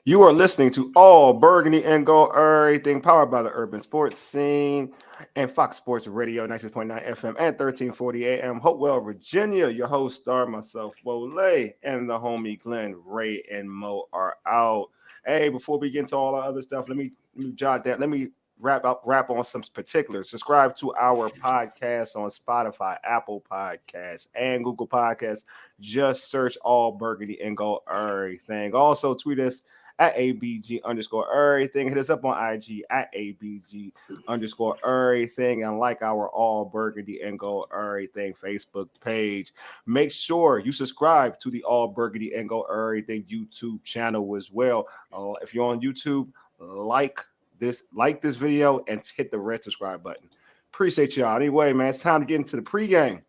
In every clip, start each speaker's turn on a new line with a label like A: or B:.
A: You are listening to All Burgundy and Gold, everything powered by the Urban Sports Scene and Fox Sports Radio, 96.9 FM and 1340 AM. Hopewell, Virginia. Your host, star myself, Wole, and the homie Glenn, Ray, and Mo are out. Hey, before we get into all our other stuff, let me jot that. Let me wrap on some particulars. Subscribe to our podcast on Spotify, Apple Podcasts, and Google Podcasts. Just search All Burgundy and Gold, everything. Also, tweet us at ABG underscore everything. Hit us up on IG at ABG underscore everything. And like our All Burgundy and Gold Everything Facebook page. Make sure you subscribe to the All Burgundy and Gold Everything YouTube channel as well. If you're on YouTube, like this video and hit the red subscribe button. Appreciate y'all. Anyway, man, it's time to get into the pregame.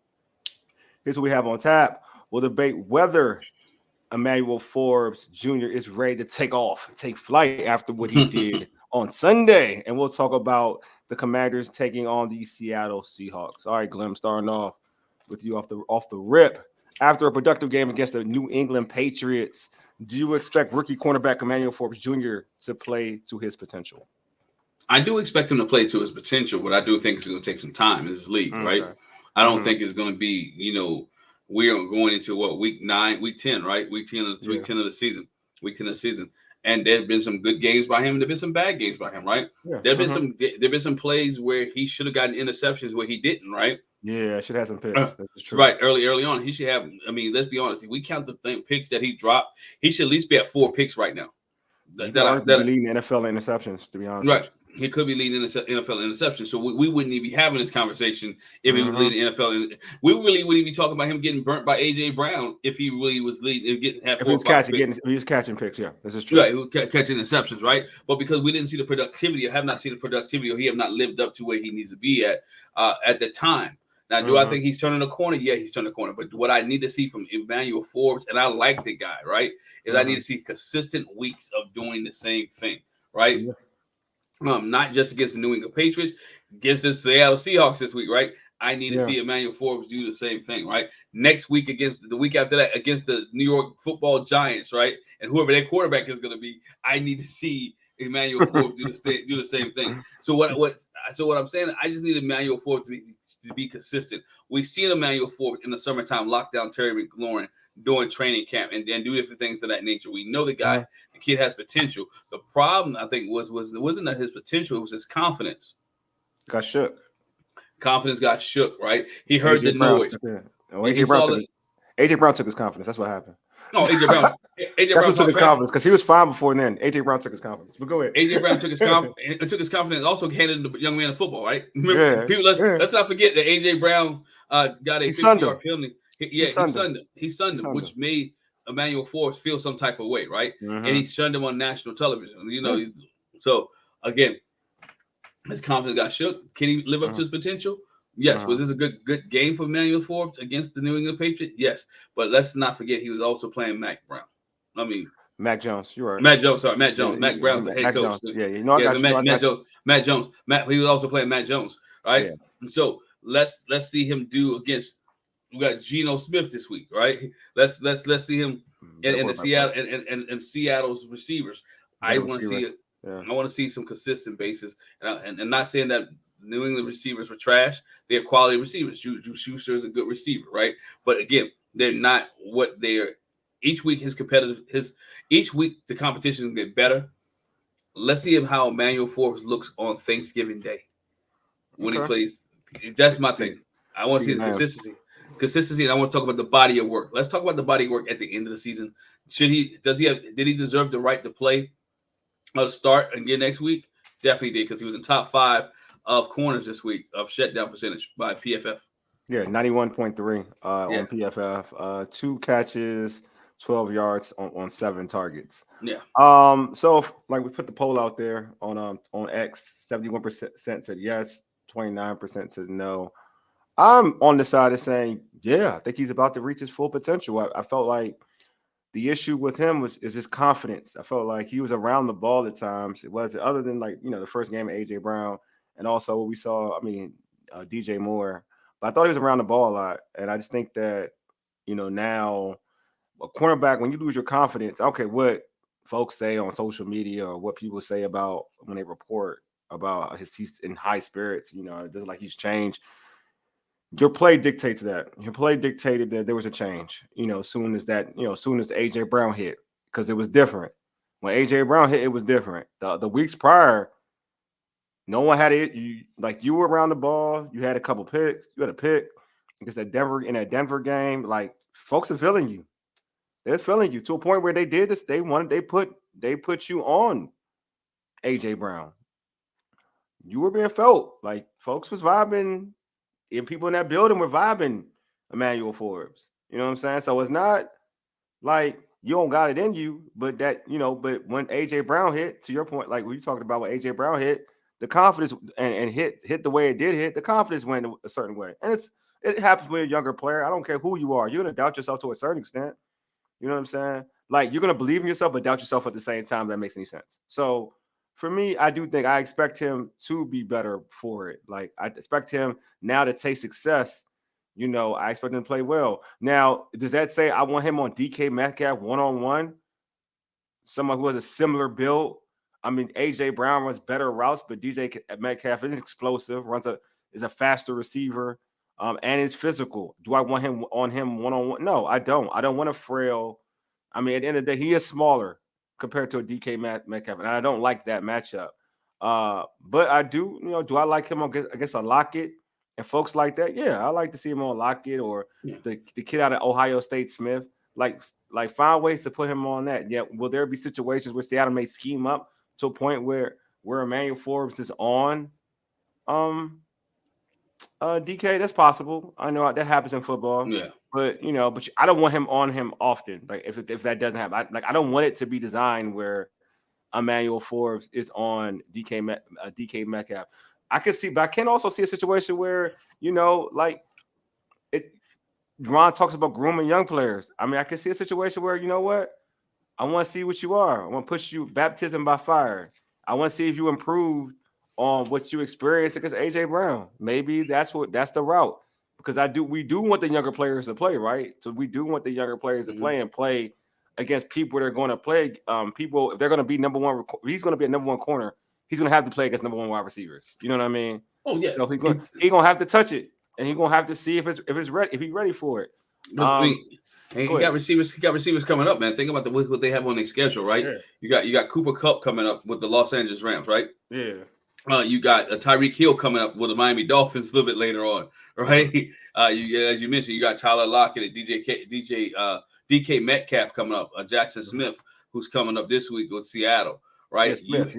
A: Here's what we have on tap. We'll debate whether Emmanuel Forbes Jr. is ready to take flight after what he did on Sunday. And we'll talk about the Commanders taking on the Seattle Seahawks. All right, Glenn, starting off with you off the rip. After a productive game against the New England Patriots, do you expect rookie cornerback Emmanuel Forbes Jr. to play to his potential?
B: I do expect him to play to his potential, but I do think it's going to take some time in this league, right? I don't think it's going to be, we are going into week 10, right? Week 10 of the season. Week 10 of the season. And there've been some good games by him. There've been some bad games by him, right? Yeah. There've been some plays where he should have gotten interceptions where he didn't, right?
A: Yeah, should have some picks. That's true.
B: Right, early on. He should have, let's be honest. If we count the picks that he dropped, he should at least be at 4 picks right now.
A: He could be leading the NFL in interceptions, to be honest.
B: Right. He could be leading NFL interceptions. So we wouldn't even be having this conversation if he was leading NFL. We really wouldn't even be talking about him getting burnt by A.J. Brown if he really was leading.
A: If he was catching picks, yeah. This is true.
B: Right, he was catching interceptions, right? But because we didn't see the productivity, I have not seen the productivity, or he have not lived up to where he needs to be at the time. Now, do I think he's turning the corner? Yeah, he's turning the corner. But what I need to see from Emmanuel Forbes, and I like the guy, right, is I need to see consistent weeks of doing the same thing, right? Yeah. Not just against the New England Patriots, against the Seattle Seahawks this week, right? I need to see Emmanuel Forbes do the same thing, right? Next week the week after that against the New York Football Giants, right? And whoever their quarterback is going to be, I need to see Emmanuel Forbes do the same thing. So what I'm saying, I just need Emmanuel Forbes to be consistent. We've seen Emmanuel Forbes in the summertime lock down Terry McLaurin during training camp and do different things of that nature. We know the guy, the kid has potential. The problem, I think, wasn't that his potential, it was his confidence.
A: Got shook.
B: Confidence got shook, right? He heard the noise.
A: AJ Brown took his confidence. That's what happened.
B: No, AJ Brown.
A: That's what took his confidence, because he was fine before then. AJ Brown took his confidence. But go ahead.
B: AJ Brown took his confidence. It took his confidence. Also handed the young man of football, right? Remember, let's not forget that AJ Brown got a 50-yard penalty. He sunned him, which made Emmanuel Forbes feel some type of way, right? And he shunned him on national television. So again, his confidence got shook. Can he live up to his potential? Yes. Was this a good game for Emmanuel Forbes against the New England Patriots? Yes. But let's not forget he was also playing Mac Brown.
A: Mac Jones. You're right.
B: Mac Jones. Mac Brown's the head coach. Matt Jones. He was also playing Matt Jones, right? Yeah. So let's see him do against. We got Geno Smith this week, right? Let's see him in the Seattle and Seattle's receivers. I want to see it. Yeah. I want to see some consistent bases, and not saying that New England receivers were trash. They're quality receivers. Juju Schuster is a good receiver, right? But again, they're not what they're. Each week, each week the competition get better. Let's see how Emmanuel Forbes looks on Thanksgiving Day when he plays. That's my thing. I want to see the consistency, and I want to talk about the body of work. Let's talk about the body of work at the end of the season. Did he deserve the right to play or start again next week? Definitely did, because he was in top 5 of corners this week of shutdown percentage by PFF.
A: Yeah, 91.3 on PFF. 2 catches, 12 yards on 7 targets.
B: Yeah.
A: So we put the poll out there on X, 71% said yes, 29% said no. I'm on the side of saying, I think he's about to reach his full potential. I felt like the issue with him is his confidence. I felt like he was around the ball at times. It wasn't, other than the first game of AJ Brown, and also what we saw, DJ Moore. But I thought he was around the ball a lot. And I just think that, now a cornerback, when you lose your confidence, okay, what folks say on social media or what people say about when they report about he's in high spirits. It doesn't like he's changed. Your play dictates that. Your play dictated that there was a change. As soon as AJ Brown hit, because it was different. When AJ Brown hit, it was different. The weeks prior, no one had it. You were around the ball. You had a couple picks. You had a pick because that Denver game. Like, folks are feeling you. They're feeling you to a point where they did this. They put you on AJ Brown. You were being felt. Like, folks was vibing. And people in that building were vibing Emmanuel Forbes. You know what I'm saying? So it's not like you don't got it in you, but but when AJ Brown hit, to your point, like we talked about when AJ Brown hit, the confidence and hit the way it did hit, the confidence went a certain way. And it happens when you're a younger player. I don't care who you are. You're gonna doubt yourself to a certain extent. You know what I'm saying? Like, you're gonna believe in yourself, but doubt yourself at the same time. That makes any sense. So for me, I do think I expect him to be better for it. Like, I expect him now to taste success. I expect him to play well. Now, does that say I want him on DK Metcalf one-on-one? Someone who has a similar build. I mean, AJ Brown runs better routes, but DJ Metcalf is explosive, is a faster receiver, and is physical. Do I want him one-on-one? No, I don't. I don't want a frail. I mean, at the end of the day, he is smaller compared to a DK Metcalf, and I don't like that matchup. But I do, do I like him against a Lockett and folks like that? Yeah, I like to see him on Lockett or the kid out of Ohio State, Smith. Like find ways to put him on that. Yeah, will there be situations where Seattle may scheme up to a point where Emmanuel Forbes is on DK? That's possible. I know that happens in football.
B: Yeah.
A: But I don't want him on him often. Like if that doesn't happen, I don't want it to be designed where Emmanuel Forbes is on DK Metcalf. I can see, but I can also see a situation where like it. Ron talks about grooming young players. I mean, I can see a situation where what I want to see what you are. I want to push you baptism by fire. I want to see if you improve on what you experienced against AJ Brown. Maybe that's the route. Because we do want the younger players to play, right? So we do want the younger players to play against people that are going to play. People, if they're going to be number one, he's going to be a number one corner. He's going to have to play against number one wide receivers. You know what I mean?
B: Oh yeah.
A: So he's going to have to touch it, and he's going to have to see if he's ready for it.
B: And he got receivers. He got receivers coming up, man. Think about what they have on their schedule, right? Yeah. You got Cooper Kupp coming up with the Los Angeles Rams, right?
A: Yeah.
B: You got Tyreek Hill coming up with the Miami Dolphins a little bit later on, right? As you mentioned, you got Tyler Lockett and DK Metcalf coming up. Jackson Smith, who's coming up this week with Seattle, right? Smith,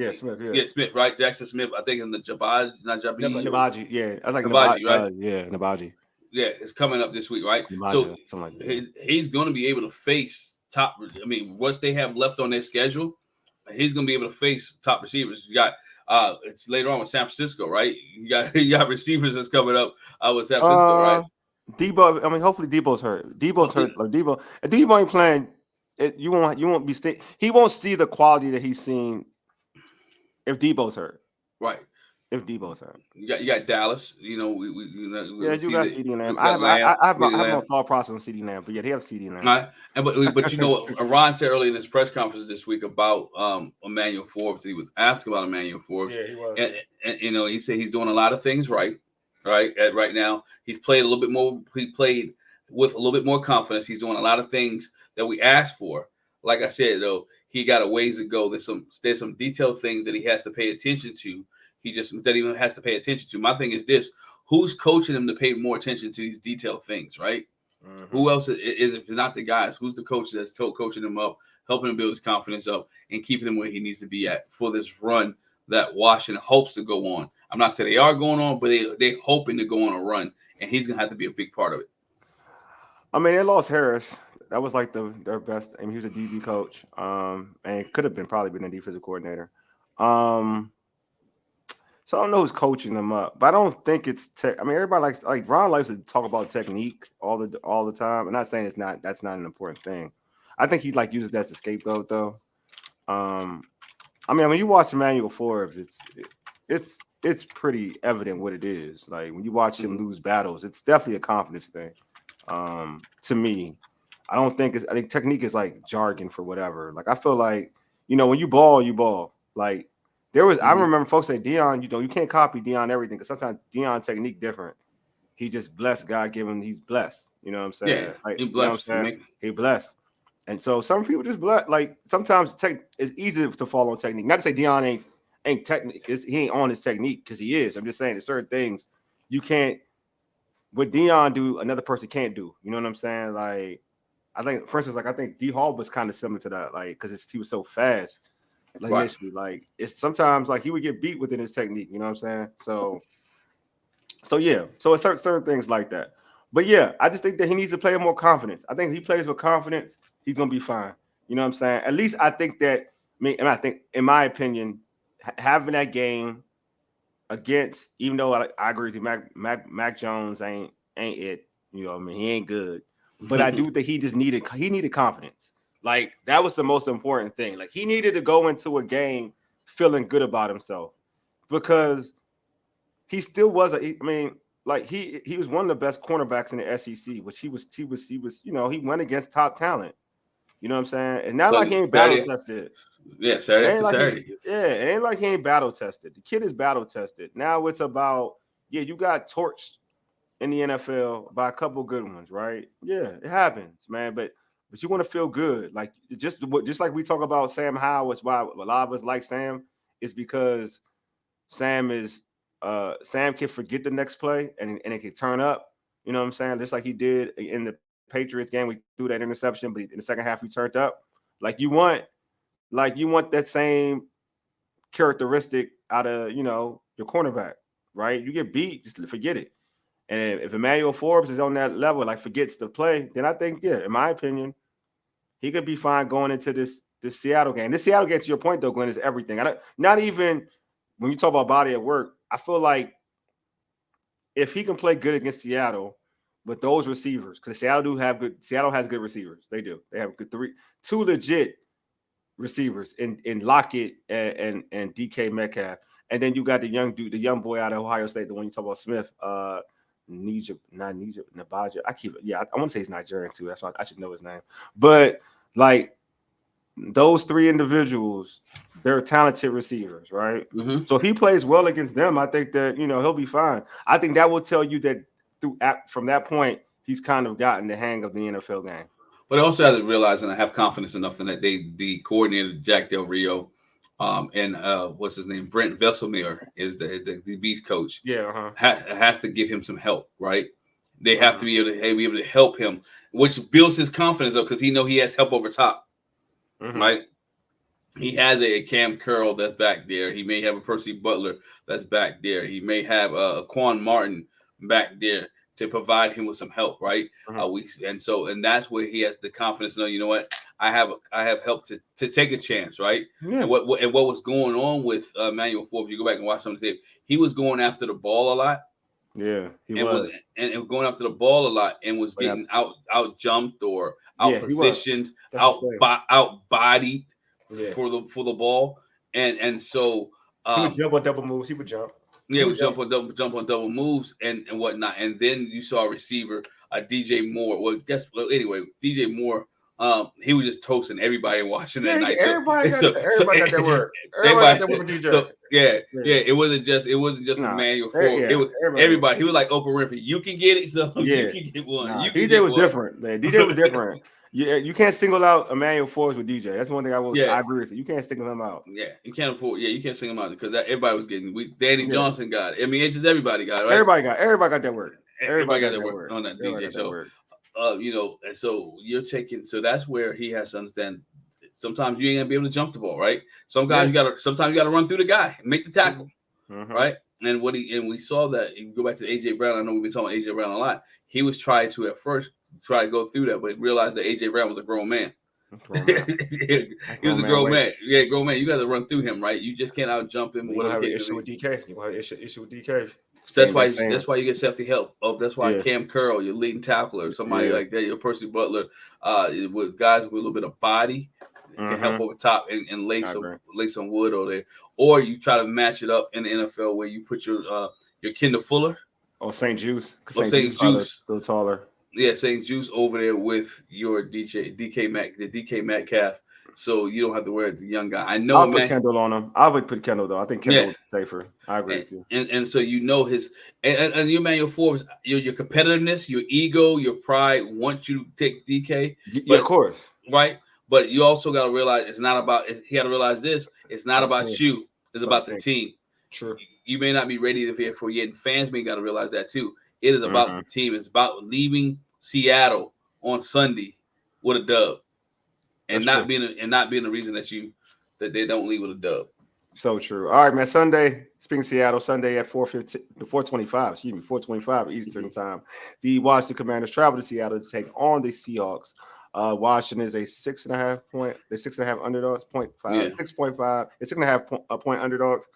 B: right? Jackson Smith, I think in the
A: Nabaji. Yeah, I was like
B: Nabaji, right?
A: Nabaji.
B: Yeah, it's coming up this week, right? So something like that. He's going to be able to face top. I mean, what they have left on their schedule, he's going to be able to face top receivers. You got it's later on with San Francisco, right? You got receivers that's coming up with San Francisco, right?
A: Debo. I mean, hopefully Debo's hurt. Debo's hurt. Like Debo ain't playing. You won't be he won't see the quality that he's seen if Debo's hurt.
B: Right.
A: If Debo's hurt.
B: You got Dallas. We
A: you got CD Lamb. I have my thought process on CD Lamb, but yeah, they have CD Lamb.
B: Right. But Ron said earlier in his press conference this week about Emmanuel Forbes. He was asked about Emmanuel Forbes.
A: Yeah, he was.
B: And he said he's doing a lot of things right. Right now, he's played a little bit more. He played with a little bit more confidence. He's doing a lot of things that we asked for. Like I said, though, he got a ways to go. There's some detailed things that he has to pay attention to. He has to pay attention to. My thing is this: who's coaching him to pay more attention to these detailed things, right? Mm-hmm. Who else is if it's not the guys? Who's the coach that's coaching him up, helping him build his confidence up, and keeping him where he needs to be at for this run that Washington hopes to go on? I'm not saying they are going on, but they're hoping to go on a run, and he's gonna have to be a big part of it.
A: I mean, they lost Harris. That was like their best. I mean, he was a DB coach, and it could have probably been a defensive coordinator. So I don't know who's coaching them up, but I don't think it's tech. I mean, everybody like Ron likes to talk about technique all the time. I'm not saying that's not an important thing. I think he uses that as the scapegoat though. I mean, when you watch Emmanuel Forbes, it's pretty evident what it is. Like when you watch him lose battles, it's definitely a confidence thing. To me, I think technique is like jargon for whatever. Like I feel like when you ball, you ball. Like there was, I remember folks say Deion, you can't copy Deion everything because sometimes Deion technique different. He just blessed, God given, he's blessed. You know what I'm saying?
B: Yeah,
A: like,
B: he
A: you know what I'm
B: blessed.
A: saying? He blessed. And so some people just blessed. Like sometimes it's easy to follow on technique. Not to say Deion ain't technique. He ain't on his technique because he is. I'm just saying there's certain things you can't. What Deion do, another person can't do. You know what I'm saying? Like I think, for instance, like I think D Hall was kind of similar to that, like because he was so fast. Like initially, like it's sometimes like he would get beat within his technique. You know what I'm saying? So yeah, so it's certain things like that. But yeah, I just think that he needs to play with more confidence. I think if he plays with confidence, he's gonna be fine. You know what I'm saying? At least I think that. And I think, in my opinion, having that game against, even though I agree with you, Mac Jones ain't it. You know what I mean? He ain't good. But I do think he needed confidence. Like that was the most important thing. Like he needed to go into a game feeling good about himself because he still was he was one of the best cornerbacks in the SEC, which he was, he went against top talent. You know what I'm saying? It's not like he ain't battle tested.
B: Yeah, Saturday after
A: Saturday. It ain't like he ain't battle tested. The kid is battle tested. Now it's about, you got torched in the NFL by a couple good ones, right? Yeah, it happens, man. But you want to feel good. Like just like we talk about Sam Howell, it's why a lot of us like Sam, is because Sam can forget the next play and it can turn up. You know what I'm saying? Just like he did in the Patriots game, we threw that interception, but in the second half he turned up. Like you want that same characteristic out of your cornerback, right? You get beat, just forget it. And if Emmanuel Forbes is on that level, like forgets to play, then I think, in my opinion, he could be fine going into this Seattle game. This Seattle game, to your point though, Glenn, is everything. Not even when you talk about body of work. I feel like if he can play good against Seattle with those receivers, because Seattle has good receivers. They do. They have two legit receivers in Lockett and DK Metcalf. And then you got the young dude, the young boy out of Ohio State, the one you talk about, Smith, Nabaja. I want to say he's Nigerian too. That's why I should know his name. But like those three individuals, they're talented receivers, right?
B: Mm-hmm.
A: So if he plays well against them, I think that he'll be fine. I think that will tell you that from that point, he's kind of gotten the hang of the NFL game.
B: But I also have to realize, and I have confidence enough in that the coordinator Jack Del Rio, and what's his name, Brent Vesselmeer is the beat coach.
A: Yeah,
B: has to give him some help, right? They have to be able to help him, which builds his confidence up because he has help over top, right? He has a Cam Curl that's back there. He may have a Percy Butler that's back there. He may have a Quan Martin back there to provide him with some help, right? And that's where he has the confidence to know, you know what, I have help to take a chance, right?
A: Yeah.
B: And what was going on with Emmanuel Forbes, you go back and watch some of the tape, he was going after the ball a lot.
A: Yeah,
B: he was going after the ball a lot and was getting out jumped or out positioned, out bodied for the ball. And so
A: he would jump on double moves. He would jump.
B: Yeah, he would jump on double moves and whatnot. And then you saw a receiver, DJ Moore. Anyway, DJ Moore, he was just toasting everybody watching that night.
A: Everybody got that word. Everybody got that word with DJ.
B: So it wasn't just Emmanuel Forbes. It was everybody. He was like Oprah Winfrey. You can get it, so you can get one.
A: DJ was different, man. DJ was different. Yeah, you can't single out Emmanuel Forbes with DJ. That's one thing I agree with you. You can't single him out.
B: Yeah, you can't afford. Yeah, you can't single him out because everybody was getting. Danny Johnson got it. I mean, it's just everybody got it. Right?
A: Everybody got that word.
B: Everybody got that word on that DJ. So, and so you're taking. So that's where he has to understand. Sometimes you ain't gonna be able to jump the ball, right? Sometimes you gotta run through the guy and make the tackle, right? And we saw that. You go back to AJ Brown. I know we've been talking about AJ Brown a lot. He was trying to at first try to go through that, but realized that AJ Brown was a grown man. He was a grown man. Yeah, grown man. You got to run through him, right? You just can't out jump him.
A: You have an issue with DK. You have an issue with DK.
B: That's why you get safety help. That's why Cam Curl, your leading tackler, somebody like that, your Percy Butler, with guys with a little bit of body can help over top and lay some wood over there. Or you try to match it up in the NFL where you put your Kendall Fuller
A: or St. Juice.
B: St. Juice,
A: a little taller.
B: Yeah, St. Juice over there with your DK Metcalf, so you don't have to worry the young guy. I know.
A: I'll put Kendall on him. I would put Kendall though. I think Kendall would be safer. I agree with you.
B: And so his and your Emmanuel Forbes, your competitiveness, your ego, your pride wants you to take DK.
A: Yeah, of course.
B: Right. But you also got to realize it's not about. He got to realize this. It's not about you. It's about the team.
A: True.
B: You may not be ready for yet, and fans may got to realize that too. It is about the team. It's about leaving Seattle on Sunday with a dub, and not being the reason that they don't leave with a dub.
A: So true. All right, man. Sunday, speaking of Seattle, Sunday at 4:25. Excuse me, 4:25 Eastern time. The Washington Commanders travel to Seattle to take on the Seahawks. Washington is a 6.5 point. They're 6.5 underdogs. 6.5. It's 6.5 point underdogs.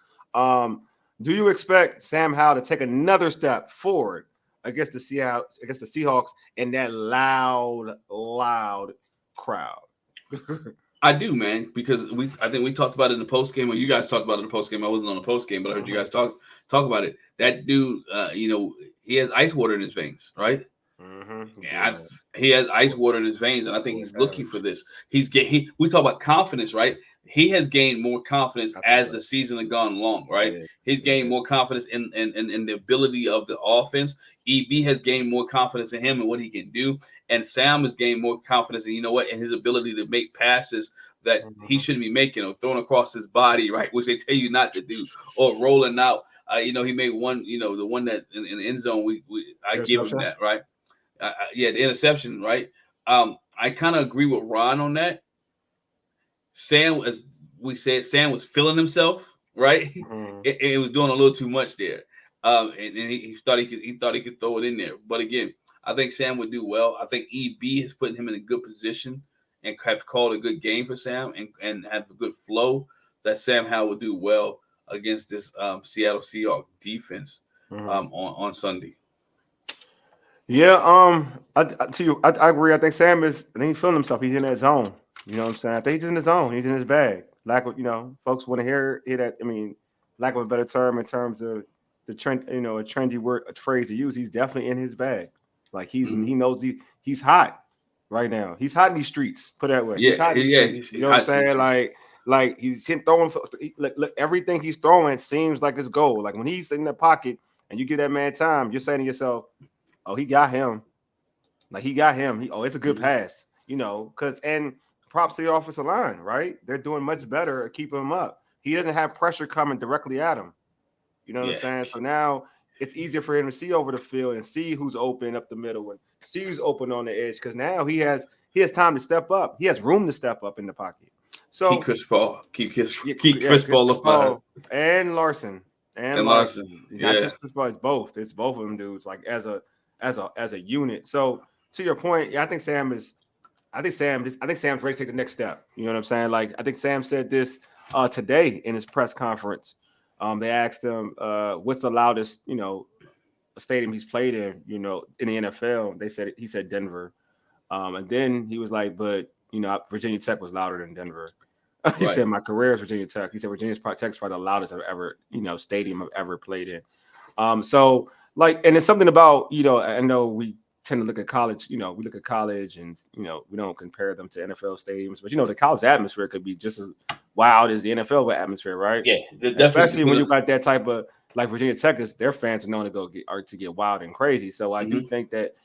A: Do you expect Sam Howell to take another step forward against the Seahawks in that loud crowd?
B: I do, man, because I think we talked about it in the post game, or you guys talked about it in the post game. I wasn't on the post game, but I heard you guys talk about it. That dude, he has ice water in his veins, right? Yeah, he has ice water in his veins, and I think he's looking for this. We talk about confidence, right? He has gained more confidence as the season has gone along, right? Yeah. He's gained more confidence in the ability of the offense. EB has gained more confidence in him and what he can do, and Sam has gained more confidence in in his ability to make passes that he shouldn't be making, or throwing across his body, right, which they tell you not to do, or rolling out. He made one, the one that in the end zone. I give him that, right? The interception, right? I kind of agree with Ron on that. Sam, as we said, Sam was feeling himself, right? It was doing a little too much there, and he thought he could throw it in there. But again, I think Sam would do well. I think EB has put him in a good position and have called a good game for Sam and have a good flow that Sam Howell would do well against this Seattle Seahawks defense on Sunday.
A: Yeah, I agree. I think Sam he's feeling himself. He's in that zone. You know what I'm saying? I think he's in the zone. He's in his bag. Folks want to hear that. I mean, lack of a better term in terms of the trend, a trendy phrase to use. He's definitely in his bag. Like he knows he's hot right now. He's hot in these streets. Put it that way.
B: Yeah,
A: he's hot in these streets. You know what I'm saying? Like he's throwing. Look, everything he's throwing seems like it's gold. Like when he's in the pocket and you give that man time, you're saying to yourself, "Oh, he got him. Like he got him. It's a good pass." And props to the offensive line, right? They're doing much better at keeping him up. He doesn't have pressure coming directly at him. You know what I'm saying? So now it's easier for him to see over the field and see who's open up the middle and see who's open on the edge, because now he has time to step up. He has room to step up in the pocket. So
B: keep Chris Paul up
A: and Larson
B: and Larson.
A: Not just Chris Paul, it's both of them dudes, like as a unit. So to your point, I think Sam's ready to take the next step. You know what I'm saying? Like I think Sam said this today in his press conference. They asked him what's the loudest, stadium he's played in, in the NFL. He said Denver. And then he was like, but Virginia Tech was louder than Denver. He said my career is Virginia Tech. He said Virginia Tech's probably the loudest I've ever, stadium I've ever played in. So like, and it's something about, I know we tend to look at college, we look at college and, we don't compare them to NFL stadiums, but the college atmosphere could be just as wild as the NFL atmosphere, right?
B: Yeah.
A: Especially when you got that type of, like Virginia Tech, their fans are known to get wild and crazy. So I do think that,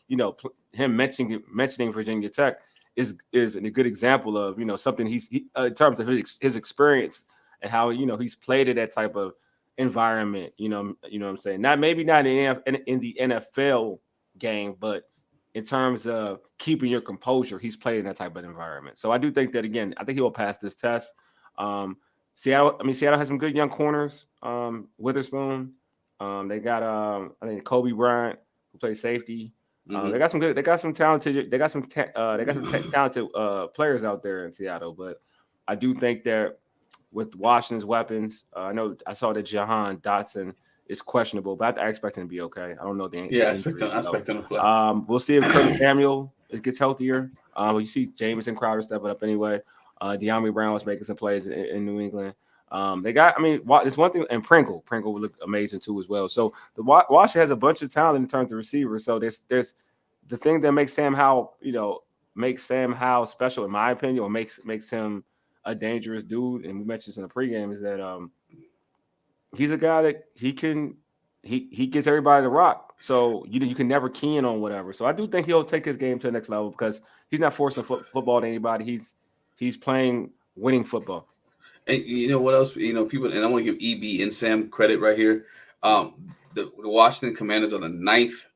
A: him mentioning Virginia Tech is a good example of, something in terms of his experience and how, he's played in that type of environment, you know what I'm saying? Maybe not in the NFL game, but in terms of keeping your composure, he's played in that type of environment. So I do think that, again, I think he will pass this test. Seattle has some good young corners. Witherspoon, they got I think Kobe Bryant, who plays safety. They got some talented players out there in Seattle. But I do think that with Washington's weapons, I saw that Jahan Dotson is questionable, but I expect him to be okay. I don't know the injury.
B: I expect him to play.
A: We'll see if Curtis Samuel gets healthier. You see Jamison Crowder stepping up anyway. De'Ami Brown was making some plays in New England. There's one thing, and Pringle would look amazing too as well. So the Washington has a bunch of talent in terms of receivers. So there's the thing that makes Sam Howell, special in my opinion, or makes him a dangerous dude, and we mentioned this in the pregame, is that he's a guy that he gets everybody to rock. So you can never key in on whatever. So I do think he'll take his game to the next level because he's not forcing football to anybody. He's playing winning football.
B: And you know what else? People, and I want to give EB and Sam credit right here. The Washington Commanders are the 9th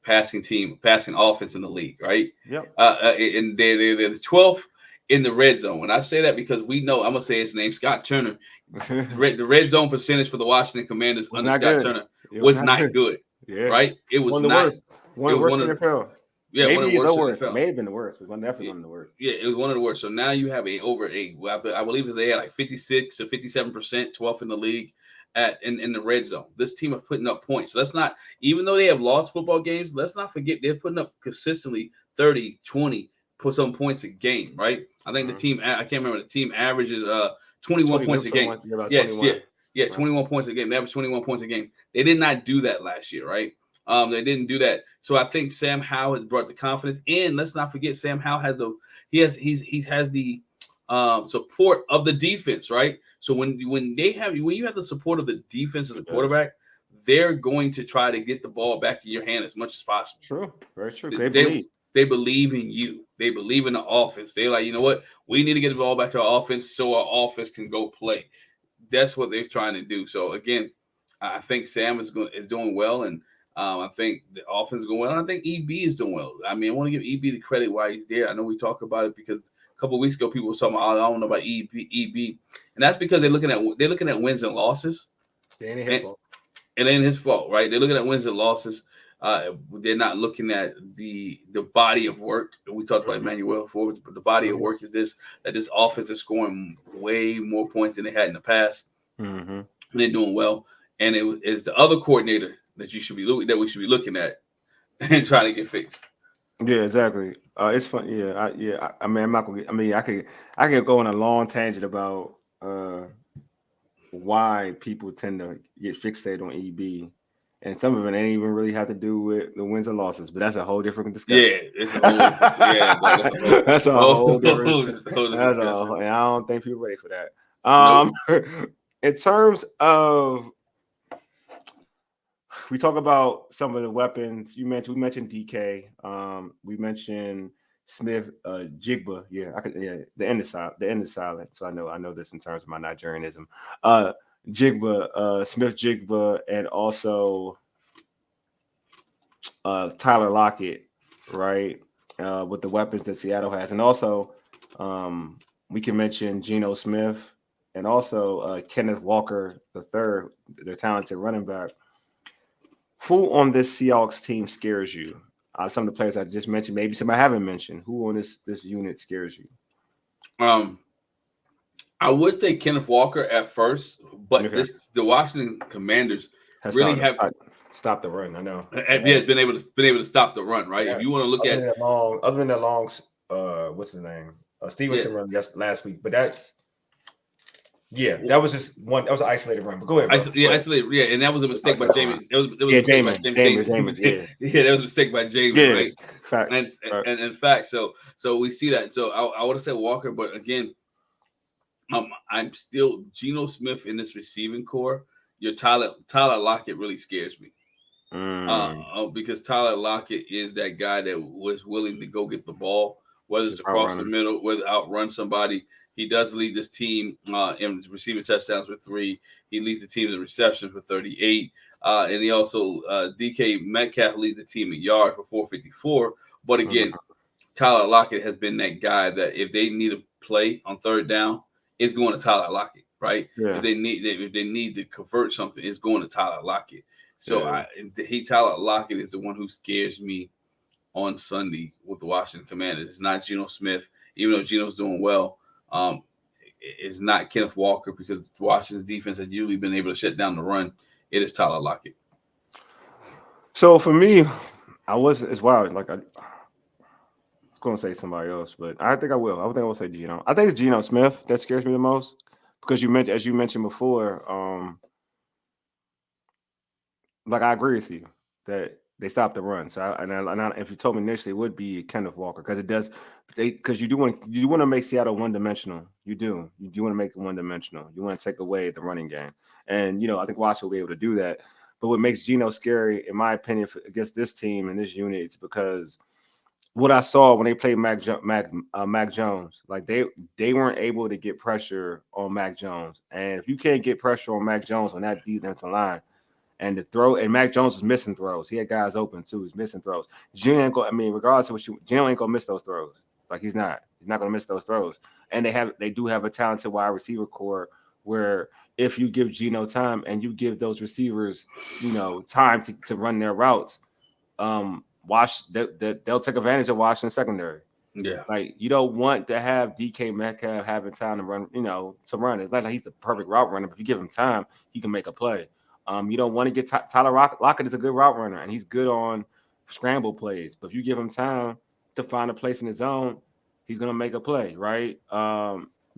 B: passing offense in the league, right?
A: Yep.
B: And they're the 12th in the red zone. And I say that because we know, I'm gonna say his name, Scott Turner. The red zone percentage for the Washington Commanders under Scott Turner was not good. Yeah. Right? It was
A: one of the worst. One of the worst in the NFL.
B: Yeah,
A: maybe the worst. It may have been the worst, but definitely one of the worst.
B: Yeah, it was one of the worst. So now you have I believe they had like 56 to 57%, 12th in the league in the red zone. This team are putting up points. So let's not, even though they have lost football games, let's not forget they're putting up consistently 30, 20, put some points a game, right? I think the team, I can't remember, the team averages 21 points a game. Yeah, 21 points a game. They average 21 points a game. They did not do that last year, right? They didn't do that. So I think Sam Howell has brought the confidence. And let's not forget, Sam Howell has the support of the defense, right? So when you have the support of the defense as a quarterback, they're going to try to get the ball back in your hand as much as possible.
A: True, very true.
B: They believe in you. They believe in the offense. They're like, you know what? We need to get the ball back to our offense so our offense can go play. That's what they're trying to do. So again, I think Sam is doing well, and I think the offense is going well. And I think EB is doing well. I mean, I want to give EB the credit why he's there. I know we talk about it because a couple of weeks ago people were talking about, I don't know about EB, and that's because they're looking at wins and losses.
A: It ain't his fault.
B: It ain't his fault, right? They're looking at wins and losses. They're not looking at the body of work. We talked about Emmanuel before, but the body of work is that this offense is scoring way more points than they had in the past.
A: Mm-hmm.
B: They're doing well, and it is the other coordinator that we should be looking at and trying to get fixed.
A: Yeah, exactly. It's fun. Yeah, I mean, I'm not gonna. I could go on a long tangent about why people tend to get fixated on EB. And some of it ain't even really have to do with the wins and losses, but that's a whole different discussion.
B: Yeah, it's
A: that's a whole different. And I don't think people are ready for that. Nope. In terms of, we talk about some of the weapons we mentioned DK. We mentioned Smith, Jigba. Yeah, the end is silent. So I know this in terms of my Nigerianism. Jigba, Smith Jigba, and also Tyler Lockett, right? With the weapons that Seattle has. And also we can mention Geno Smith and also Kenneth Walker III, their talented running back. Who on this Seahawks team scares you? Some of the players I just mentioned, maybe some I haven't mentioned. Who on this unit scares you?
B: I would say Kenneth Walker at first, but the Washington Commanders really have
A: stopped the run. I know.
B: It's been able to stop the run, right? Yeah. If you want to look
A: other than that long, what's his name? Stevenson run last week, but that was just one. That was an isolated run. But go ahead.
B: Isolated. Yeah, and that was a mistake by James.
A: James.
B: Yeah, that was a mistake by James.
A: Yeah,
B: right.
A: Fact.
B: And in fact, so we see that. So I would have said Walker, but again, I'm still Geno Smith in this receiving core. Your Tyler Lockett really scares me. Because Tyler Lockett is that guy that was willing to go get the ball, whether it's across the middle, whether outrun somebody. He does lead this team in receiving touchdowns with 3. He leads the team in receptions for 38. And he also, DK Metcalf leads the team in yards for 454. But again, Tyler Lockett has been that guy that if they need a play on third down, it's going to Tyler Lockett, right?
A: Yeah.
B: If they need to convert something, it's going to Tyler Lockett. So Tyler Lockett is the one who scares me on Sunday with the Washington Commanders. It's not Geno Smith, even though Geno's doing well. It's not Kenneth Walker because Washington's defense has usually been able to shut down the run. It is Tyler Lockett.
A: So for me, it's wild. Like I was going to say somebody else, but I think I will. I think I will say Geno. I think it's Geno Smith that scares me the most because as you mentioned before, like I agree with you that They stopped the run. So, if you told me initially, it would be Kenneth Walker because it does. Because you want to make Seattle one dimensional. You do want to make it one dimensional. You want to take away the running game, and I think Washington will be able to do that. But what makes Geno scary, in my opinion, against this team and this unit, is because what I saw when they played Mac Jones, like they weren't able to get pressure on Mac Jones, and if you can't get pressure on Mac Jones on that defensive line. And the throw, and Mac Jones was missing throws. He had guys open too. He's missing throws. Geno ain't go. I mean, regardless of Geno ain't gonna miss those throws. Like he's not. He's not gonna miss those throws. And they do have a talented wide receiver core where if you give Geno time and you give those receivers, time to run their routes, they'll take advantage of Washington secondary.
B: Yeah.
A: Like you don't want to have DK Metcalf having time to run, to run. It's not like he's the perfect route runner, but if you give him time, he can make a play. You don't want to get Tyler Lockett is a good route runner, and he's good on scramble plays. But if you give him time to find a place in the zone, he's gonna make a play, right?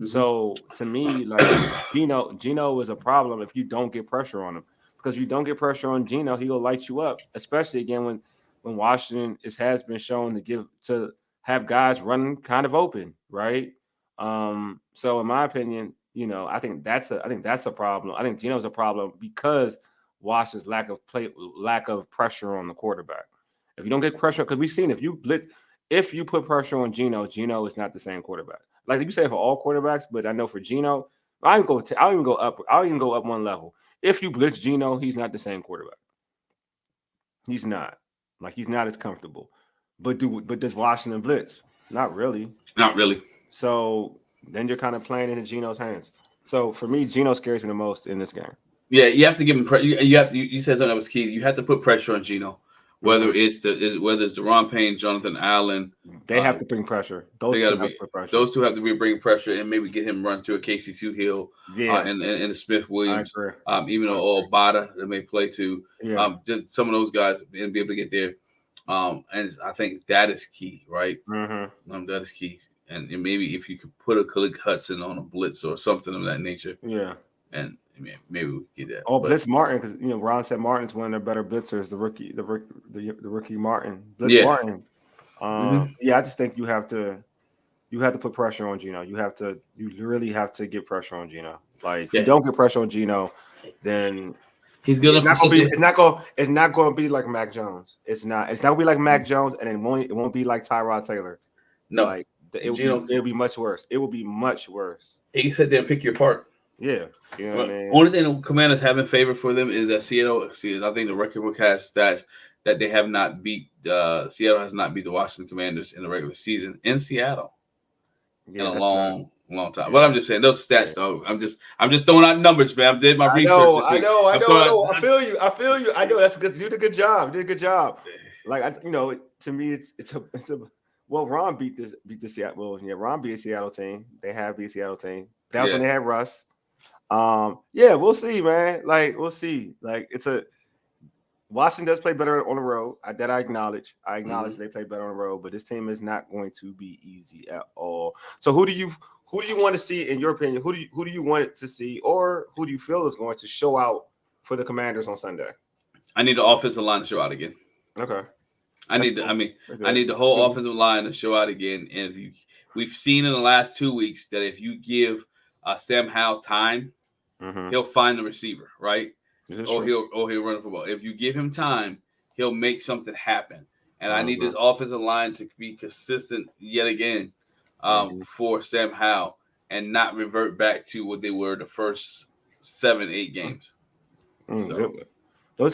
A: So to me, like Geno is a problem if you don't get pressure on him. Because if you don't get pressure on Geno, he'll light you up, especially again when Washington has been shown to have guys running kind of open, right? So in my opinion, I think that's a problem. I think Geno's a problem because Washington's lack of pressure on the quarterback. If you don't get pressure, because we've seen if you put pressure on Geno is not the same quarterback. Like you say for all quarterbacks, but I know for Geno, I'll even go up one level. If you blitz Geno, he's not the same quarterback. He's not. Like he's not as comfortable. But does Washington blitz? Not really.
B: Not really.
A: So then you're kind of playing into Geno's hands. So for me, Geno scares me the most in this game.
B: Yeah, you have to give him you said something that was key. You have to put pressure on Geno. Whether it's Deron Payne, Jonathan Allen,
A: they have to bring pressure. Those two
B: have to be bringing pressure and maybe get him run to a KC2 Hill, and the Smith Williams, even though Bada that may play too. Just some of those guys and be able to get there. And I think that is key, right? That is key, and maybe if you could put a Khalid Hudson on a blitz or something of that nature, and maybe we get that.
A: Blitz Martin, because Ron said Martin's one of their better blitzers. The rookie Martin, Martin. I just think you have to put pressure on Geno. You really have to get pressure on Geno. Like if you don't get pressure on Geno, then
B: he's good.
A: It's not going to be like Mac Jones. It's not going to be like Mac Jones, and it won't be like Tyrod Taylor.
B: No,
A: like it'll be much worse. It will be much worse.
B: He can sit there and pick you apart.
A: Yeah, what I mean?
B: Only thing the Commanders have in favor for them is that Seattle. I think the record book has stats that they have not beat. Seattle has not beat the Washington Commanders in the regular season in Seattle in a long time. Yeah. But I'm just saying those stats, though. I'm just throwing out numbers, man. I did my research this week.
A: I feel you. I know that's good. You did a good job. Like to me, it's a. Well, Ron beat the Seattle. Well, Ron beat a Seattle team. They have beat a Seattle team. That was when they had Russ. We'll see, man. Like we'll see. Like Washington does play better on the road. I acknowledge. I acknowledge they play better on the road, but this team is not going to be easy at all. So who do you want to see in your opinion? Who do you want it to see, or who do you feel is going to show out for the Commanders on Sunday?
B: I need the offensive line to show out again.
A: Okay.
B: I need the whole offensive line to show out again. And we've seen in the last 2 weeks that if you give Sam Howell time, he'll find the receiver, right? Or he'll run the football. If you give him time, he'll make something happen. And I need this offensive line to be consistent yet again for Sam Howell and not revert back to what they were the first 7-8 games.
A: That's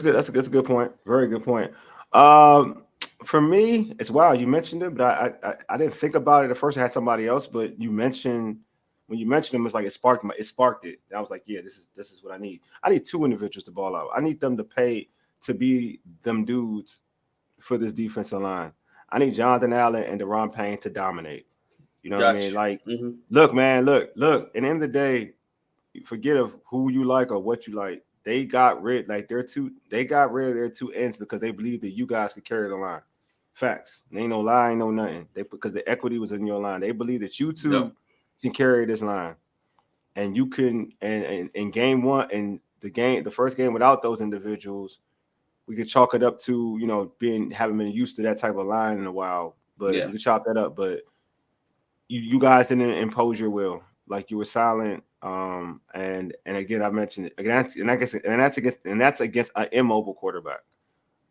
A: good. That's a good point. Very good point. For me, it's wild. You mentioned it, but I didn't think about it at first. I had somebody else, but when you mentioned them, it's like it sparked it. I was like, yeah, this is what I need. I need two individuals to ball out. I need them to pay to be them dudes for this defensive line. I need Jonathan Allen and Deron Payne to dominate. You know what I mean? Like, look, man, look. At the end of the day, forget of who you like or what you like. They got rid of their two ends because they believed that you guys could carry the line. Facts. Ain't no lie, ain't no nothing. Because the equity was in your line. They believe that you two can carry this line. And you can and in game one and the first game without those individuals, we could chalk it up to having been used to that type of line in a while. But we could chop that up. But you guys didn't impose your will. Like, you were silent. And again, I mentioned it again, and that's against an immobile quarterback.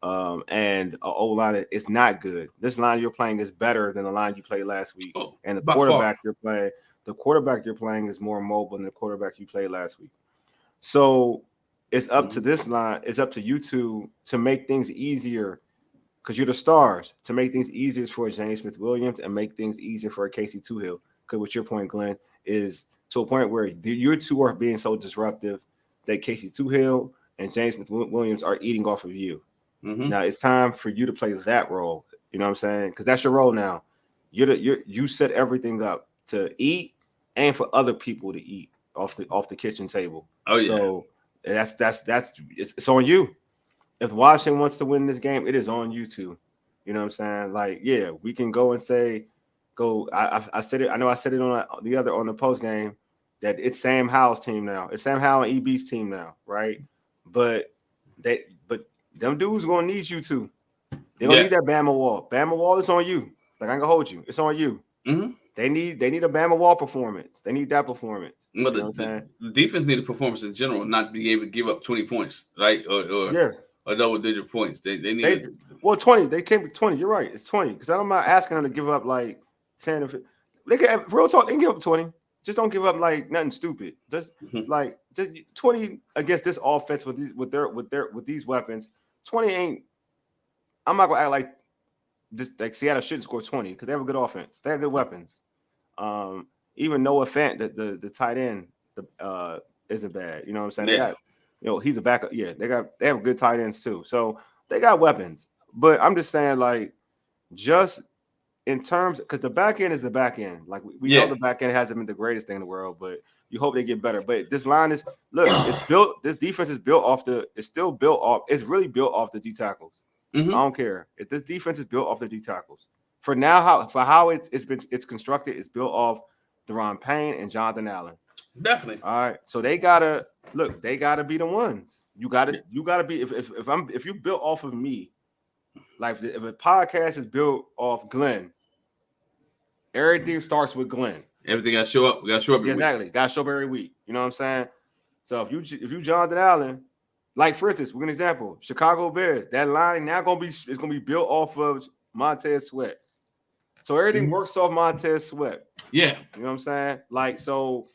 A: And an O line is not good. This line you're playing is better than the line you played last week. And the quarterback you're playing is more mobile than the quarterback you played last week. So it's up to this line. It's up to you two to make things easier, because you're the stars, to make things easier for James Smith-Williams and make things easier for Casey Toohill. Because what your point, Glenn, is to a point where you two are being so disruptive that Casey Toohill and James Smith-Williams are eating off of you. Now it's time for you to play that role. You know what I'm saying? Because that's your role now. You set everything up to eat and for other people to eat off the kitchen table.
B: Oh yeah.
A: So it's on you. If Washington wants to win this game, it is on you two. You know what I'm saying? Like, yeah, we can go and say, I said it. I know I said it on the post game that it's Sam Howell's team now. It's Sam Howell and EB's team now, right? But them dudes gonna need you too. They're gonna need that Bama wall. Bama wall is on you. Like, I'm gonna hold you. It's on you. They need a Bama wall performance. They need that performance.
B: But the defense need a performance in general, not be able to give up 20 points, right? Or double-digit points. They need
A: 20. They came with 20. You're right. It's 20. Because I'm not asking them to give up like 10 or 15. They can have, real talk. They can give up 20. Just don't give up like nothing stupid. Just 20 against this offense with these weapons. 20 ain't. I'm not gonna act like this. Like, Seattle shouldn't score 20 because they have a good offense. They have good weapons. Even Noah Fant, the tight end, isn't bad. You know what I'm saying?
B: Yeah.
A: They got, he's a backup. Yeah, they have good tight ends too. So they got weapons. But I'm just saying, like, just in terms, because the back end is the back end. Like, we know the back end hasn't been the greatest thing in the world, but you hope they get better. But this line is, look, it's built. This defense is built off it's still built off. It's really built off the D tackles. I don't care if this defense is built off the D tackles. For now, how it's constructed, it's built off Deron Payne and Jonathan Allen.
B: Definitely.
A: All right. So they gotta look. They gotta be the ones. You gotta be. If you built off of me, like if a podcast is built off Glenn, everything starts with Glenn.
B: Everything got to show up. We got to show up.
A: Exactly. Got to show up every week. You know what I'm saying? So if you Jonathan Allen, like, for instance, we're an example. Chicago Bears. That line now is gonna be built off of Montez Sweat. So everything works off Montez Sweat.
B: Yeah.
A: You know what I'm saying? Like, so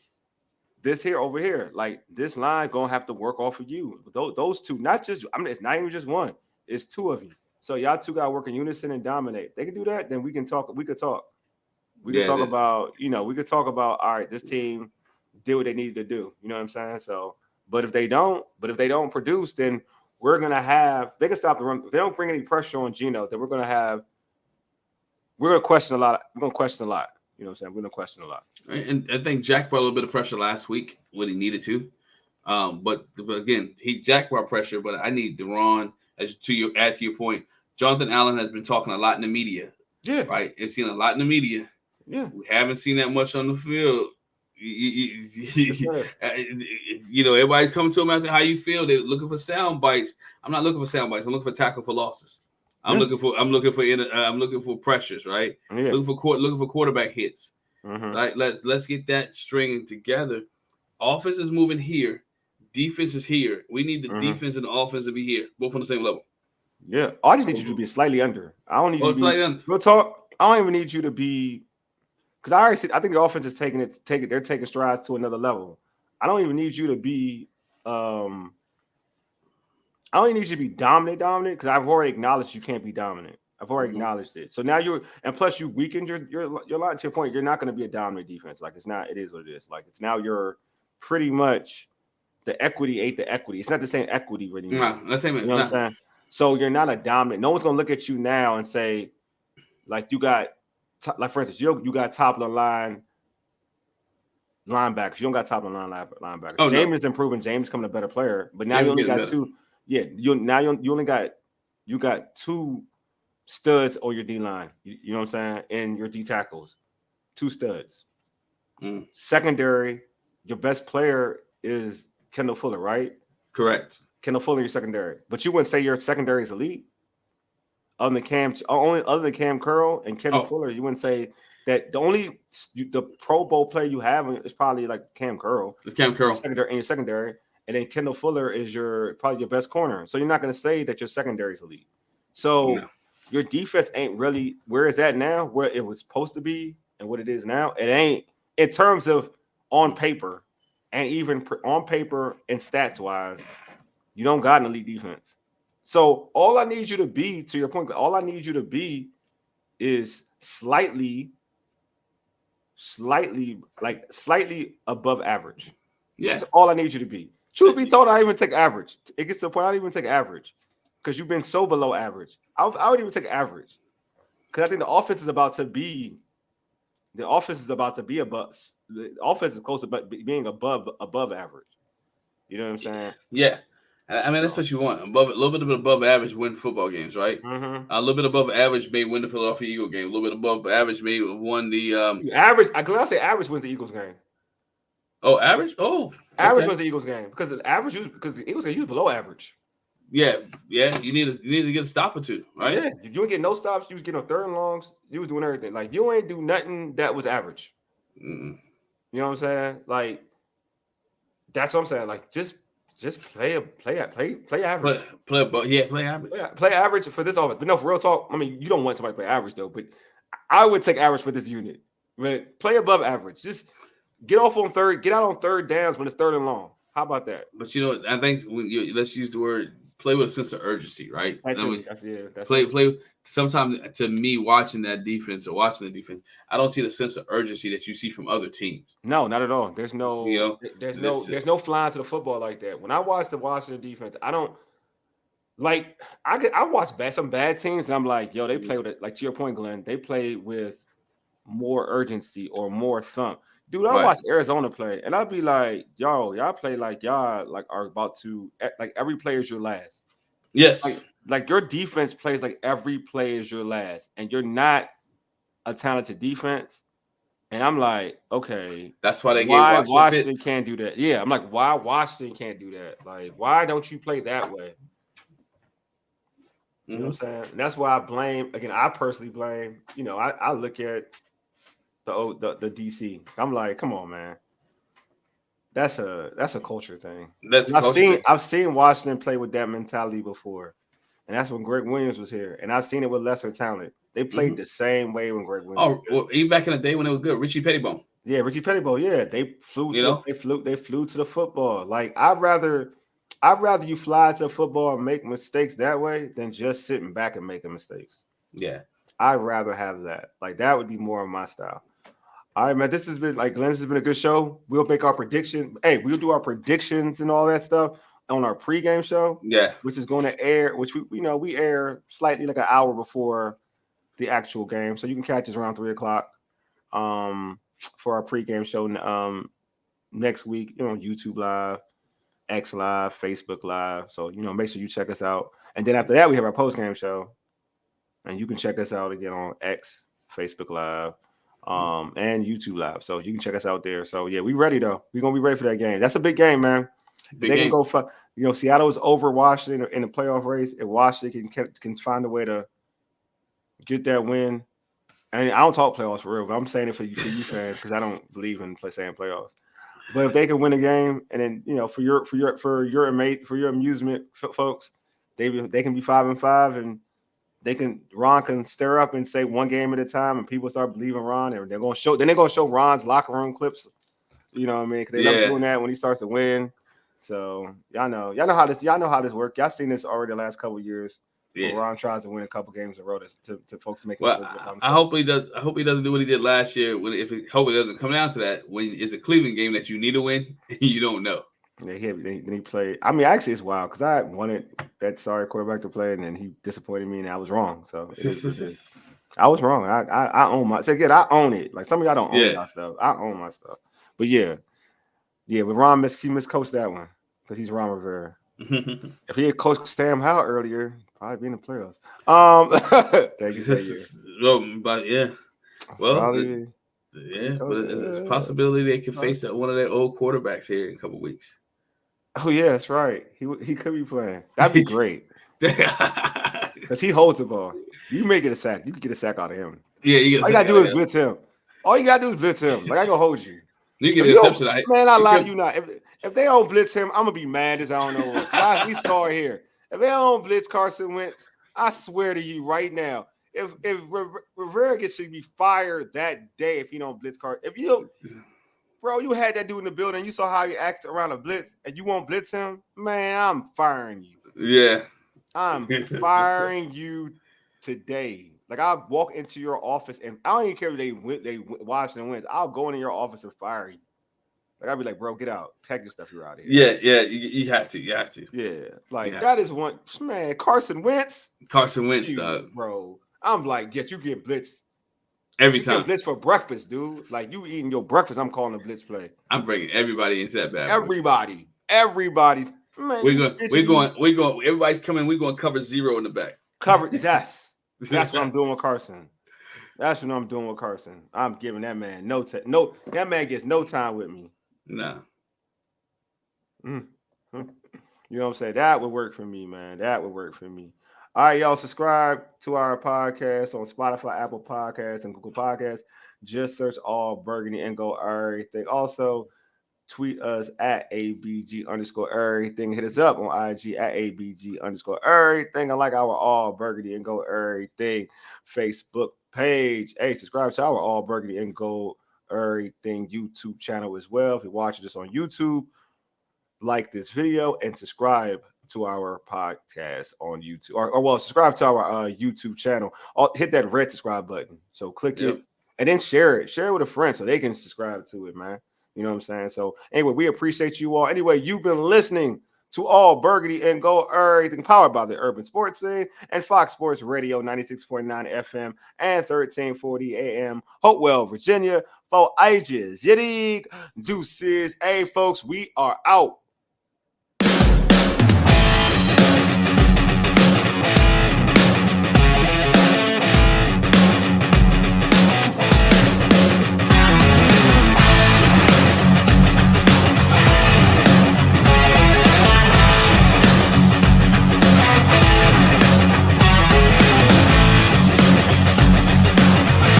A: this here over here, like, this line gonna have to work off of you. Those two, not just, it's not even just one. It's two of you. So y'all two gotta work in unison and dominate. They can do that, then we could talk. We could talk about, we could talk about, all right, this team did what they needed to do. You know what I'm saying? So, but if they don't produce, then we're gonna they can stop the run. If they don't bring any pressure on Geno, then we're gonna question a lot. We're gonna question a lot. You know what I'm saying? We're gonna question a lot.
B: And I think Jack brought a little bit of pressure last week when he needed to. But again, Jack brought pressure, but I need Deron, add to your point. Jonathan Allen has been talking a lot in the media.
A: Yeah.
B: Right? They've seen a lot in the media.
A: Yeah.
B: We haven't seen that much on the field. Everybody's coming to him after how you feel. They're looking for sound bites. I'm not looking for sound bites. I'm looking for tackle for losses. I'm looking for pressures, right?
A: Yeah.
B: Looking for quarterback hits. Right? Let's get that string together. Offense is moving here. Defense is here. We need the defense and the offense to be here, both on the same level.
A: Yeah. I just need you to be slightly under. I don't need you to be
B: slightly under.
A: Real talk. I don't even need you to be, because I already said I think the offense is they're taking strides to another level. I don't even need you to be I don't even need you to be dominant because I've already acknowledged you can't be dominant. I've already acknowledged it. So now plus you weakened your line to your point. You're not going to be a dominant defense. Like, it's not. It is what it is. Like, it's now you're pretty much the equity ain't the equity. It's not the same equity anymore.
B: No, that's same.
A: You know what I'm saying? So you're not a dominant. No one's going to look at you now and say, like, you got, like, for instance, you got top of the line linebackers. You don't got top of the line linebackers.
B: Oh,
A: James is improving. James is becoming a better player. But now you only got two. Yeah, you got two studs on your D line. You know what I'm saying? And your D tackles, two studs. Secondary, your best player is Kendall Fuller, right?
B: Correct.
A: Kendall Fuller in your secondary. But you wouldn't say your secondary is elite. Other than Cam Curl and Kendall Fuller, you wouldn't say that the Pro Bowl player you have is probably like Cam Curl.
B: It's Cam Curl.
A: In your secondary. And then Kendall Fuller is probably your best corner. So you're not going to say that your secondary is elite. So your defense ain't really where it's at now, where it was supposed to be and what it is now. It ain't in terms of on paper and even on paper and stats wise, you don't got an elite defense. So all I need you to be, to your point, all I need you to be is slightly above average.
B: Yeah.
A: That's all I need you to be. Truth be told, I even take average. It gets to the point I don't even take average because you've been so below average. I would even take average because I think the offense is about to be above. The offense is close to being above average. You know what I'm saying?
B: Yeah. I mean, that's what you want. A little bit above average win football games, right?
A: Mm-hmm.
B: A little bit above average may win the Philadelphia Eagle game. A little bit above average may won the
A: average. I say average wins the Eagles game.
B: Oh, average? Oh,
A: average wins the Eagles game because the Eagles game use below average.
B: Yeah. You need to get a stop or two, right?
A: Yeah, you didn't get no stops. You was getting 3rd and longs. You was doing everything. Like you ain't do nothing that was average.
B: Mm.
A: You know what I'm saying? Like that's what I'm saying. Like just play average.
B: Play average.
A: Play average for this offense. But no, for real talk, I mean, you don't want somebody to play average though. But I would take average for this unit. But play above average. Just get out on 3rd downs when it's 3rd and long. How about that?
B: But you know, I think let's use the word play with a sense of urgency, right?
A: That's
B: play. Sometimes to me, watching the defense, I don't see the sense of urgency that you see from other teams.
A: No, not at all. There's no flying to the football like that. When I watch the Washington defense, I don't like. I watch some bad teams, and I'm like, yo, they play with it. Like to your point, Glenn, they play with more urgency or more thump. Dude, I watch Arizona play, and I'd be like, yo, y'all play like y'all like are about to like every play is your last.
B: Yes.
A: Like your defense plays like every play is your last, and you're not a talented defense. And I'm like, okay,
B: that's why
A: Washington can't do that. Yeah, I'm like, why Washington can't do that? Like, why don't you play that way? You know what I'm saying? And that's why I personally blame. You know, I look at the DC. I'm like, come on, man. That's a culture thing. I've seen Washington play with that mentality before. And that's when Greg Williams was here. And I've seen it with lesser talent. They played the same way when Greg Williams.
B: Oh, well, even back in the day when it was good, Richie Pettibone.
A: Yeah, Richie Pettibone. Yeah, they flew. They flew to the football. Like I'd rather you fly to the football and make mistakes that way than just sitting back and making mistakes.
B: Yeah,
A: I'd rather have that. Like that would be more of my style. All right, man. This has been Glenn. This has been a good show. We'll make our prediction. Hey, we'll do our predictions and all that stuff on our pregame show.
B: Yeah,
A: which is going to air. Which we air slightly like an hour before the actual game, so you can catch us around 3:00 for our pregame show next week. YouTube Live, X Live, Facebook Live. So make sure you check us out. And then after that, we have our postgame show, and you can check us out again on X, Facebook Live, and YouTube Live. So you can check us out there. So yeah, we ready though. We're gonna be ready for that game. That's a big game, man. Can go. Seattle is over Washington in the playoff race. If Washington can find a way to get that win. And I don't talk playoffs for real, but I'm saying it for you fans because I don't believe in saying playoffs. But if they can win a game, and then for your amusement, folks, they can be 5-5, and Ron can stir up and say one game at a time, and people start believing Ron, and they're gonna show Ron's locker room clips. You know what I mean? Because they love doing that when he starts to win. So y'all know how this works. Y'all seen this already the last couple of years. Yeah. Ron tries to win a couple games in a row to folks make it.
B: Well, I hope he does. I hope he doesn't do what he did last year. Hope it doesn't come down to that. When it's a Cleveland game that you need to win, you don't know.
A: Yeah, he played. I mean, actually, it's wild because I wanted that sorry quarterback to play, and then he disappointed me, and I was wrong. So it is. I was wrong. I own my. So again, I own it. Like some of y'all don't own my stuff. I own my stuff. But yeah. But Ron miscoached that one because he's Ron Rivera. If he had coached Sam Howell earlier, probably be in the playoffs. Thank you.
B: But yeah, but it's a possibility they could face one of their old quarterbacks here in a couple of weeks.
A: Oh yeah, that's right. He could be playing. That'd be great. Because he holds the ball. You may get a sack. You can get a sack out of him.
B: Yeah, you
A: All you gotta do is blitz him. All you gotta do is blitz him. Like I gonna hold you.
B: You get an exception.
A: Man, I lie to you not. If they don't blitz him, I'm gonna be mad as I don't know what. We saw it here. If they don't blitz Carson Wentz, I swear to you right now, if Rivera gets to be fired that day if he don't blitz Carson. If you don't, bro, you had that dude in the building. You saw how he acted around a blitz, and you won't blitz him, man. I'm firing you.
B: Yeah,
A: I'm firing you today. Like I'll walk into your office, and I don't even care if they Washington wins. I'll go into your office and fire you. Like I'll be like, bro, get out, pack your stuff, you're out of
B: here. Yeah, you have to,
A: Yeah, like that is one man. Carson Wentz, bro. I'm like, yes, you get blitzed
B: every time.
A: Get blitz for breakfast, dude. Like you eating your breakfast. I'm calling a blitz play.
B: I'm bringing everybody into that bad.
A: Everybody's. Man,
B: we're going. Everybody's coming. We're going to cover 0 in the back.
A: Cover. Yes, that's what I'm doing with Carson. That's what I'm doing with Carson. I'm giving that man no. That man gets no time with me.
B: Nah.
A: You know what I'm saying? That would work for me, man. That would work for me. All right, y'all. Subscribe to our podcast on Spotify, Apple Podcasts, and Google Podcasts. Just search All Burgundy and go Errrything. Also, tweet us at ABG_Errrything. Hit us up on IG at ABG_Errrything. I like our All Burgundy and Go Errrything Facebook page. Hey, subscribe to our All Burgundy and Go Errrything YouTube channel as well. If you're watching this on YouTube, like this video and subscribe to our podcast on YouTube. Or subscribe to our YouTube channel. Hit that red subscribe button. So click it and then share it. Share it with a friend so they can subscribe to it, man. You know what I'm saying? So anyway, we appreciate you all. Anyway, you've been listening to All Burgundy and Go Errrything, powered by the Urban Sports Scene and Fox Sports Radio 96.9 FM and 1340 AM, Hopewell, Virginia. For ages, Yidig, deuces. Hey, folks, we are out.